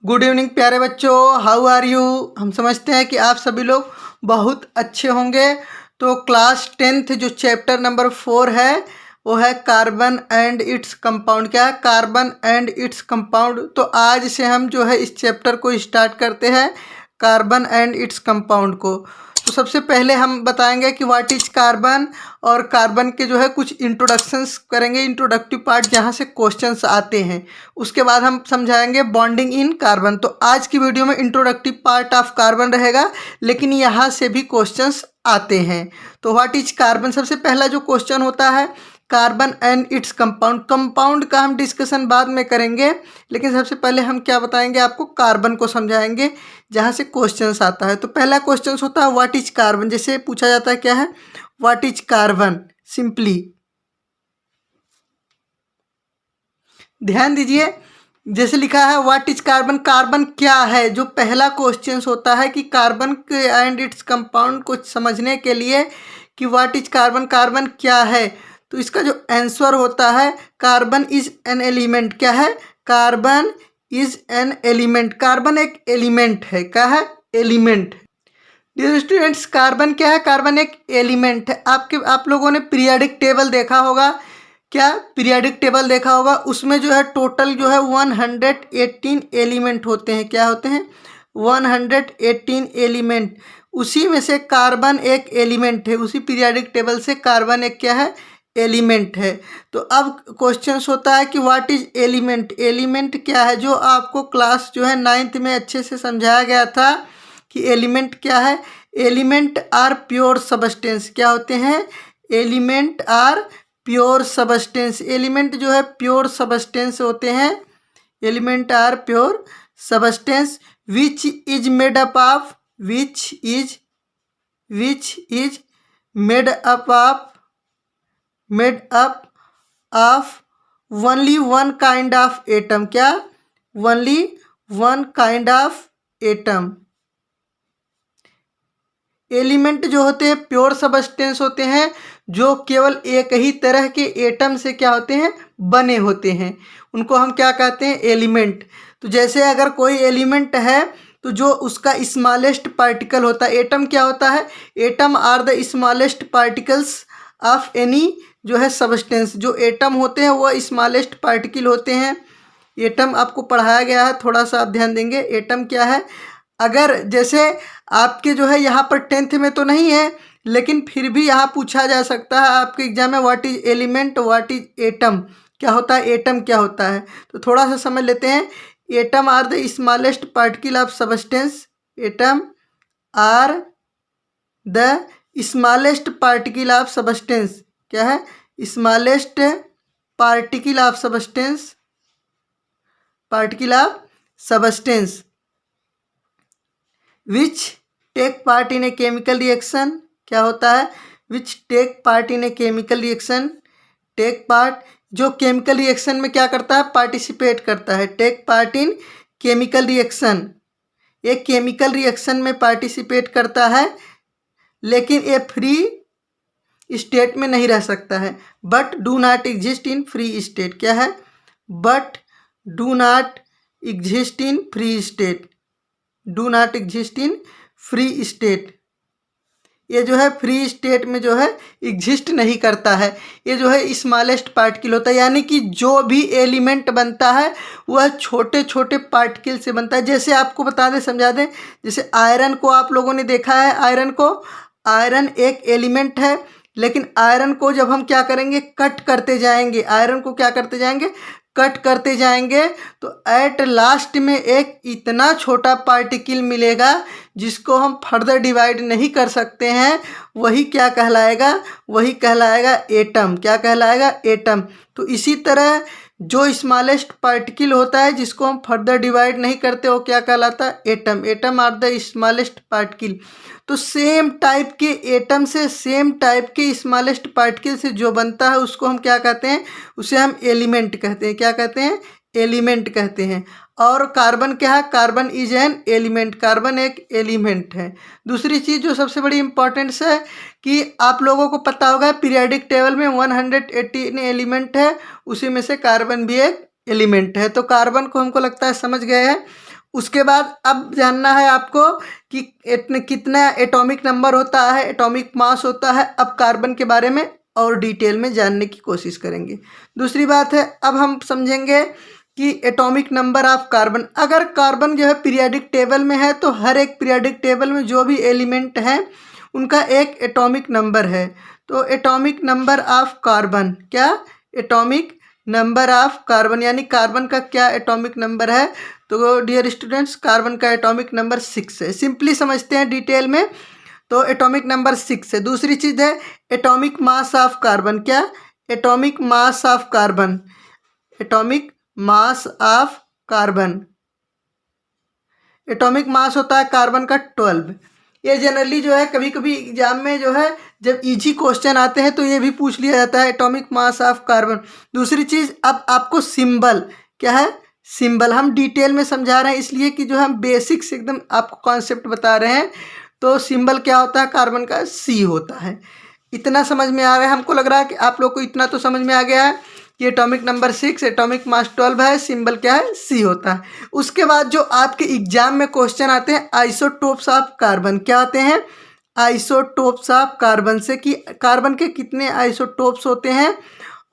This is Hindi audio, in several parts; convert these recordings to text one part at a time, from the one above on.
गुड इवनिंग प्यारे बच्चों, हाउ आर यू। हम समझते हैं कि आप सभी लोग बहुत अच्छे होंगे। तो क्लास 10th जो चैप्टर नंबर 4 है वो है कार्बन एंड इट्स कंपाउंड। क्या है? Carbon and its compound. तो आज से हम जो है इस चैप्टर को स्टार्ट करते हैं, कार्बन एंड इट्स कंपाउंड को। तो सबसे पहले हम बताएंगे कि व्हाट इज कार्बन, और कार्बन के जो है कुछ इंट्रोडक्शंस करेंगे, इंट्रोडक्टिव पार्ट जहाँ से क्वेश्चंस आते हैं। उसके बाद हम समझाएंगे बॉन्डिंग इन कार्बन। तो आज की वीडियो में इंट्रोडक्टिव पार्ट ऑफ कार्बन रहेगा, लेकिन यहाँ से भी क्वेश्चंस आते हैं। तो व्हाट इज कार्बन, सबसे पहला जो क्वेश्चन होता है carbon and its compound. Compound का हम डिस्कशन बाद में करेंगे, लेकिन सबसे पहले हम क्या बताएंगे आपको, कार्बन को समझाएंगे जहाँ से क्वेश्चंस आता है। तो पहला क्वेश्चन होता है व्हाट इज कार्बन। जैसे पूछा जाता है क्या है, व्हाट इज कार्बन। सिंपली ध्यान दीजिए, जैसे लिखा है व्हाट इज कार्बन, कार्बन क्या है। जो पहला क्वेश्चन होता है कि कार्बन एंड इट्स कंपाउंड को समझने के लिए कि व्हाट इज कार्बन, कार्बन क्या है, तो इसका जो आंसर होता है कार्बन इज एन एलिमेंट। क्या है? Carbon is an element. Carbon एक एलिमेंट है। क्या है? एलिमेंट। डियर स्टूडेंट्स, कार्बन क्या है? कार्बन एक एलिमेंट है। आप लोगों ने पीरियोडिक टेबल देखा होगा। क्या पीरियोडिक टेबल देखा होगा? उसमें जो है टोटल जो है 118 एलिमेंट होते हैं। क्या होते हैं? 118 एलिमेंट। उसी में से कार्बन एक एलिमेंट है। उसी पीरियोडिक टेबल से कार्बन एक क्या है? एलिमेंट है। तो अब क्वेश्चन होता है कि व्हाट इज एलिमेंट। एलिमेंट क्या है, जो आपको क्लास जो है 9th में अच्छे से समझाया गया था कि एलिमेंट क्या है। Element are pure substance. क्या होते हैं? Element are pure substance. Element जो है प्योर सबस्टेंस होते हैं। Element are pure substance which is made up of made up of only one kind of atom. क्या? Only one kind of atom. Element जो होते हैं प्योर सबस्टेंस होते हैं, जो केवल एक ही तरह के एटम से क्या होते हैं? बने होते हैं। उनको हम क्या कहते हैं? एलिमेंट। तो जैसे अगर कोई एलिमेंट है तो जो उसका स्मॉलेस्ट पार्टिकल होता है, एटम क्या होता है? Atom are the smallest particles of any जो है सबस्टेंस। जो एटम होते हैं वो स्मॉलेस्ट पार्टिकल होते हैं। एटम आपको पढ़ाया गया है, थोड़ा सा आप ध्यान देंगे। एटम क्या है? अगर जैसे आपके जो है यहाँ पर 10th में तो नहीं है, लेकिन फिर भी यहाँ पूछा जा सकता है आपके एग्जाम में, what is element, what is atom. क्या होता है? एटम क्या होता है, तो थोड़ा सा समझ लेते हैं। Atom are the smallest particle of substance. Atom are the smallest particle of substance. क्या है? Smallest particle of substance, particle of substance which take part in a chemical reaction. क्या होता है? Which take part in a chemical reaction. Take part जो केमिकल रिएक्शन में क्या करता है? पार्टिसिपेट करता है। Take part in chemical reaction, एक केमिकल रिएक्शन में पार्टिसिपेट करता है, लेकिन ये फ्री स्टेट में नहीं रह सकता है। But do not exist in free state. क्या है? But do not exist in free state. Do not exist in free state. ये जो है फ्री स्टेट में जो है एग्जिस्ट नहीं करता है। ये जो है स्मॉलेस्ट पार्टिकल होता है, यानी कि जो भी एलिमेंट बनता है वह छोटे छोटे पार्टिकल से बनता है। जैसे आपको बता दें, समझा दें, जैसे आयरन को आप लोगों ने देखा है। आयरन एक एलिमेंट है, लेकिन आयरन को जब हम क्या करेंगे? कट करते जाएंगे। आयरन को क्या करते जाएंगे? कट करते जाएंगे, तो एट लास्ट में एक इतना छोटा पार्टिकल मिलेगा जिसको हम फर्दर डिवाइड नहीं कर सकते हैं। वही क्या कहलाएगा? वही कहलाएगा एटम। क्या कहलाएगा? एटम। तो इसी तरह जो स्मॉलेस्ट पार्टिकल होता है जिसको हम फर्दर डिवाइड नहीं करते, वो क्या कहलाता है? Atom. Atom are the smallest particle. तो सेम टाइप के एटम से, सेम टाइप के स्मॉलेस्ट पार्टिकल से जो बनता है उसको हम क्या कहते हैं? उसे हम एलिमेंट कहते हैं। क्या कहते हैं? एलिमेंट कहते हैं। और कार्बन क्या है? Carbon is an element. Carbon एक एलिमेंट है। दूसरी चीज़ जो सबसे बड़ी इंपॉर्टेंस है कि आप लोगों को पता होगा पीरियोडिक टेबल में 118 एलिमेंट है, उसी में से कार्बन भी एक एलिमेंट है। तो कार्बन को हमको लगता है समझ गए हैं। उसके बाद अब जानना है आपको कि कितना एटॉमिक नंबर होता है, एटॉमिक मास होता है। अब कार्बन के बारे में और डिटेल में जानने की कोशिश करेंगे। दूसरी बात है, अब हम समझेंगे कि एटॉमिक नंबर ऑफ कार्बन। अगर कार्बन जो है पीरियोडिक टेबल में है तो हर एक पीरियोडिक टेबल में जो भी एलिमेंट है उनका एक एटॉमिक नंबर है। तो एटॉमिक नंबर ऑफ कार्बन, क्या एटॉमिक नंबर ऑफ कार्बन, यानी कार्बन का क्या एटॉमिक नंबर है। तो डियर स्टूडेंट्स, कार्बन का एटॉमिक नंबर 6 है। सिंपली समझते हैं डिटेल में, तो एटॉमिक नंबर 6 है। दूसरी चीज़ है एटॉमिक मास ऑफ कार्बन, क्या atomic mass of carbon, atomic mass of carbon, atomic mass होता है कार्बन का 12। ये जनरली जो है कभी कभी एग्जाम में जो है जब इजी क्वेश्चन आते हैं तो ये भी पूछ लिया जाता है, एटॉमिक मास ऑफ कार्बन। दूसरी चीज़, अब आपको सिंबल क्या है, सिंबल हम डिटेल में समझा रहे हैं इसलिए कि जो हम बेसिक्स एकदम आपको कॉन्सेप्ट बता रहे हैं। तो सिंबल क्या होता है कार्बन का, सी होता है। इतना समझ में आ रहा है, हमको लग रहा है कि आप लोग को इतना तो समझ में आ गया है कि एटॉमिक नंबर 6, एटॉमिक मास 12 है, सिंबल क्या है, सी होता है। उसके बाद जो आपके एग्जाम में क्वेश्चन आते हैं आइसोटोप्स ऑफ कार्बन, क्या आते हैं, आइसोटोप्स ऑफ कार्बन से कि कार्बन के कितने आइसोटोप्स होते हैं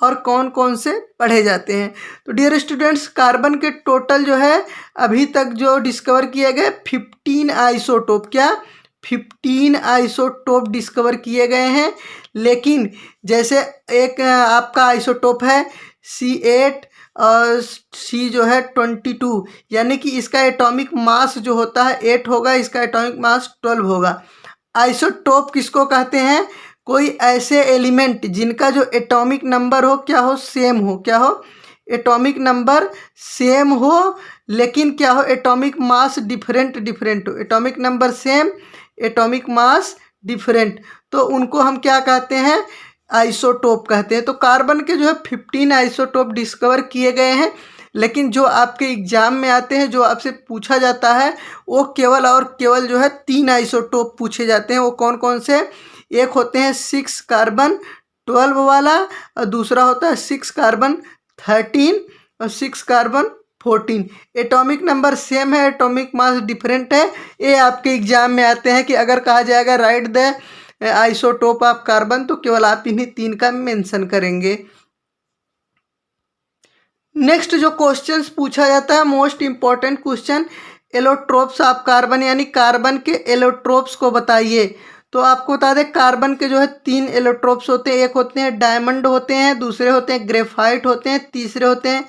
और कौन कौन से पढ़े जाते हैं। तो डियर स्टूडेंट्स, कार्बन के टोटल जो है अभी तक जो डिस्कवर किए गए 15 आइसोटोप, क्या 15 आइसोटोप डिस्कवर किए गए हैं। लेकिन जैसे एक आपका आइसोटोप है C8 और C जो है 22, यानी कि इसका एटॉमिक मास जो होता है 8 होगा, इसका एटॉमिक मास 12 होगा। आइसोटोप किसको कहते हैं, कोई ऐसे एलिमेंट जिनका जो एटॉमिक नंबर हो क्या हो, सेम हो, क्या हो, एटॉमिक नंबर सेम हो, लेकिन क्या हो, एटॉमिक मास डिफरेंट डिफरेंट हो, atomic number same, atomic mass different, तो उनको हम क्या कहते हैं, आइसोटोप कहते हैं। तो कार्बन के जो है 15 आइसोटोप डिस्कवर किए गए हैं, लेकिन जो आपके एग्जाम में आते हैं, जो आपसे पूछा जाता है, वो केवल और केवल जो है 3 आइसोटोप पूछे जाते हैं। वो कौन कौन से, एक होते हैं 6 कार्बन 12 वाला, और दूसरा होता है 6 कार्बन 13 और 6 कार्बन 14। एटॉमिक नंबर सेम है, एटॉमिक मास डिफरेंट है। ये आपके एग्जाम में आते हैं कि अगर कहा जाएगा right the isotope of carbon, तो केवल आप इन्हीं 3 का मेंशन करेंगे। नेक्स्ट जो क्वेश्चंस पूछा जाता है, most important question, allotropes of carbon, यानी कार्बन के एलोट्रोप्स को बताइए। तो आपको बता दें कार्बन के जो है 3 एलोट्रोप्स होते हैं, एक होते हैं डायमंड होते हैं, दूसरे होते हैं ग्रेफाइट होते हैं, तीसरे होते हैं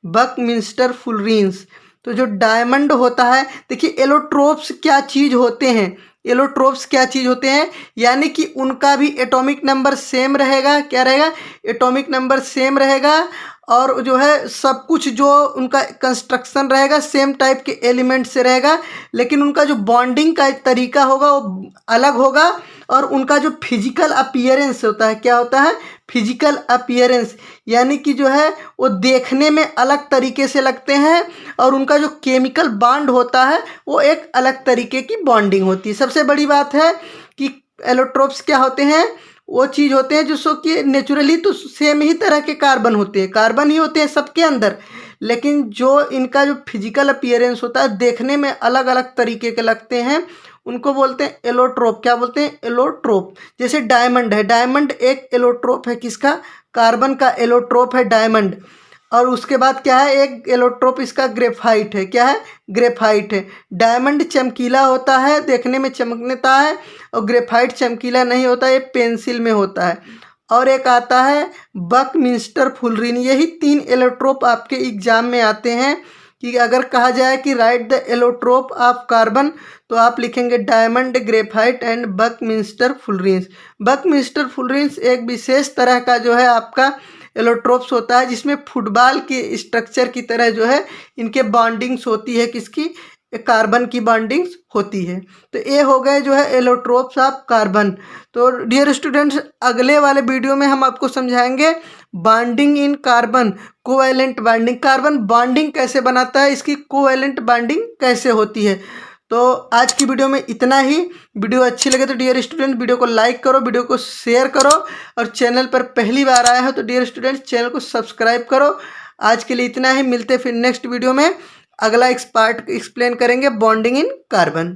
बकमिंस्टर फुलरेंस। तो जो डायमंड होता है, देखिए एलोट्रोप्स क्या चीज़ होते हैं, एलोट्रोप्स क्या चीज़ होते हैं, यानी कि उनका भी एटॉमिक नंबर सेम रहेगा, क्या रहेगा, एटॉमिक नंबर सेम रहेगा, और जो है सब कुछ जो उनका कंस्ट्रक्शन रहेगा सेम टाइप के एलिमेंट से रहेगा, लेकिन उनका जो बॉन्डिंग का तरीका होगा वो अलग होगा, और उनका जो फिजिकल अपीयरेंस होता है, क्या होता है, फिजिकल अपीयरेंस, यानी कि जो है वो देखने में अलग तरीके से लगते हैं, और उनका जो केमिकल बॉन्ड होता है वो एक अलग तरीके की बॉन्डिंग होती है। सबसे बड़ी बात है कि एलोट्रोप्स क्या होते हैं, वो चीज़ होते हैं जो सो कि नेचुरली तो सेम ही तरह के कार्बन होते हैं, कार्बन ही होते हैं सबके अंदर, लेकिन जो इनका जो फिजिकल अपीयरेंस होता है देखने में अलग अलग तरीके के लगते हैं, उनको बोलते हैं एलोट्रोप। क्या बोलते हैं, एलोट्रोप। जैसे डायमंड है, डायमंड एक एलोट्रोप है, किसका, कार्बन का एलोट्रोप है डायमंड। और उसके बाद क्या है, एक एलोट्रोप इसका ग्रेफाइट है, क्या है, ग्रेफाइट है। डायमंड चमकीला होता है, देखने में चमकता है, और ग्रेफाइट चमकीला नहीं होता, ये पेंसिल में होता है। और एक आता है बकमिंस्टर फुलरेन। यही 3 एलोट्रोप आपके एग्जाम में आते हैं कि अगर कहा जाए कि write the allotrope of carbon, तो आप लिखेंगे diamond, graphite and buckminster fullerenes. Buckminster fullerenes एक विशेष तरह का जो है आपका एलोट्रोप्स होता है, जिसमें फुटबॉल के स्ट्रक्चर की तरह जो है इनके बॉन्डिंग्स होती है, किसकी, कार्बन की बॉन्डिंग्स होती है। तो ये हो गए जो है एलोट्रोप्स ऑफ कार्बन। तो डियर स्टूडेंट्स, अगले वाले वीडियो में हम आपको समझाएंगे bonding in carbon, covalent bonding, carbon bonding कैसे बनाता है, इसकी कोवैलेंट बॉन्डिंग कैसे होती है। तो आज की वीडियो में इतना ही। वीडियो अच्छी लगे तो डियर स्टूडेंट वीडियो को लाइक करो, वीडियो को शेयर करो, और चैनल पर पहली बार आए हो तो डियर स्टूडेंट चैनल को सब्सक्राइब करो। आज के लिए इतना ही, मिलते फिर नेक्स्ट वीडियो में। अगला पार्ट एक्सप्लेन करेंगे बॉन्डिंग इन कार्बन।